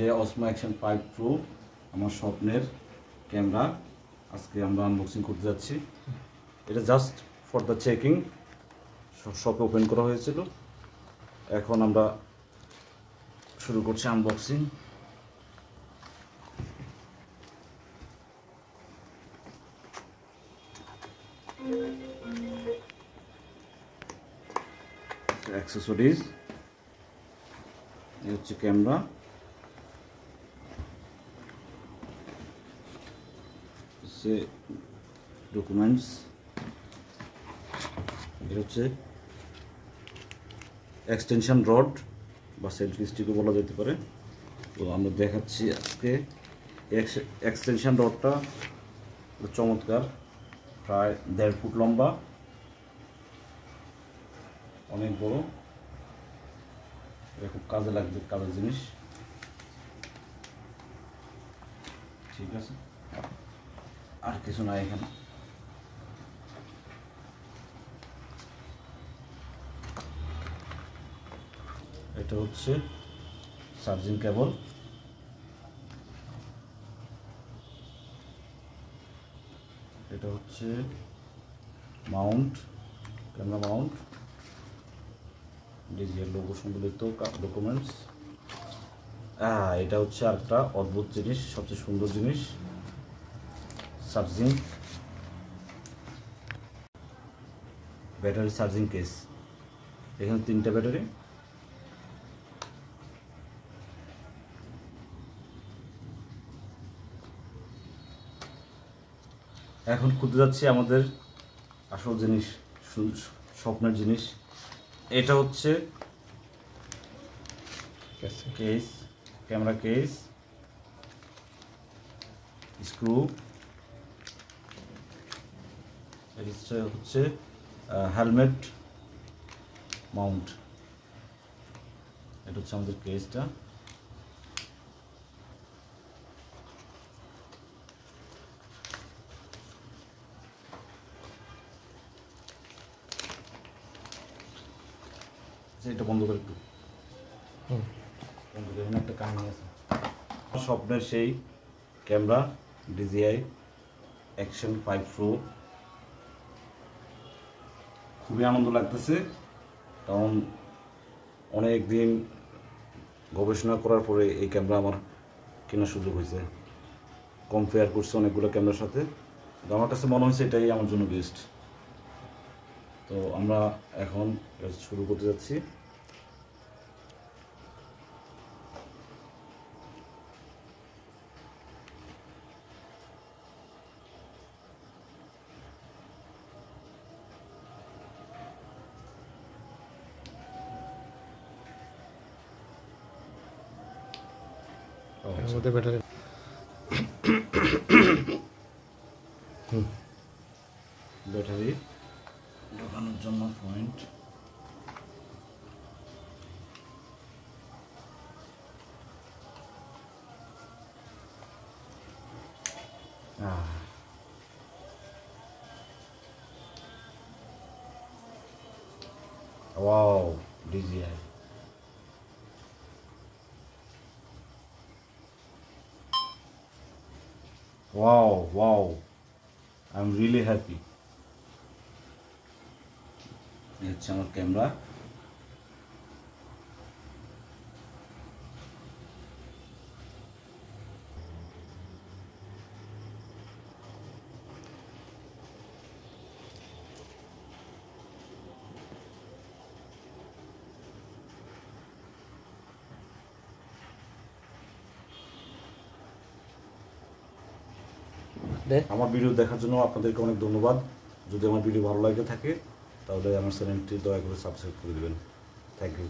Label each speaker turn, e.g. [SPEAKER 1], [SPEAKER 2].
[SPEAKER 1] যে অসমো action 5 pro আমার স্বপ্নের ক্যামেরা আজকে আমরা আনবক্সিং করতে যাচ্ছি। এটা জাস্ট ফর দ্য চেকিং, শপে ওপেন করা হয়েছিল। এখন আমরা শুরু করছি আনবক্সিং। অ্যাক্সেসরিজ, এই হচ্ছে ক্যামেরা, ডকুমেন্টস, এটা হচ্ছে এক্সটেনশন রড বা সেলফি স্টিকও বলা যেতে পারে। তো আমরা দেখাচ্ছি আজকে এক্সটেনশন রডটা চমৎকার, প্রায় 1.5 ফুট লম্বা, অনেক বড়। এটা খুব কাজে লাগবে, কাজের জিনিস। ঠিক আছে, আর কিছু নাই এখানে। এটা হচ্ছে চার্জিং কেবল, এটা হচ্ছে Mount, camera Mount, DGL logo সম্বলিত ডকুমেন্টস। এটা হচ্ছে আরেকটা অদ্ভুত জিনিস, সবচেয়ে সুন্দর জিনিস, চার্জিং ব্যাটারি চার্জিং কেস। এখানে 3টা ব্যাটারি। এখন খুঁজতে যাচ্ছি আমাদের আসল জিনিস, স্বপ্নের জিনিস। এটা হচ্ছে কেস, ক্যামেরা কেস, স্ক্রু, এটা হচ্ছে হেলমেট মাউন্ট। এটা হচ্ছে আমাদের কেসটা। এটা বন্ধ করে একটু বন্ধ করে, একটা কাহিনী আছে। স্বপ্নের সেই ক্যামেরা DJI অ্যাকশন 5 প্রো, খুবই আনন্দ লাগতেছে, কারণ অনেক দিন গবেষণা করার পরে এই ক্যামেরা আমার কেনার সুযোগ হয়েছে। কম্পেয়ার করছে অনেকগুলো ক্যামেরার সাথে, তো আমার কাছে মনে হয়েছে এটাই আমার জন্য বেস্ট। তো আমরা এখন শুরু করতে যাচ্ছি।
[SPEAKER 2] ব্যাটারি
[SPEAKER 1] ব্যাটারি ঢোকানোর জন্য point. Wow, DJI। Wow, I'm really happy. এই হচ্ছে আমার ক্যামেরা। আমার ভিডিও দেখার জন্য আপনাদেরকে অনেক ধন্যবাদ। যদি আমার ভিডিও ভালো লাগে থাকে তাহলে আমার চ্যানেলটি দয়া করে সাবস্ক্রাইব করে দেবেন। Thank you.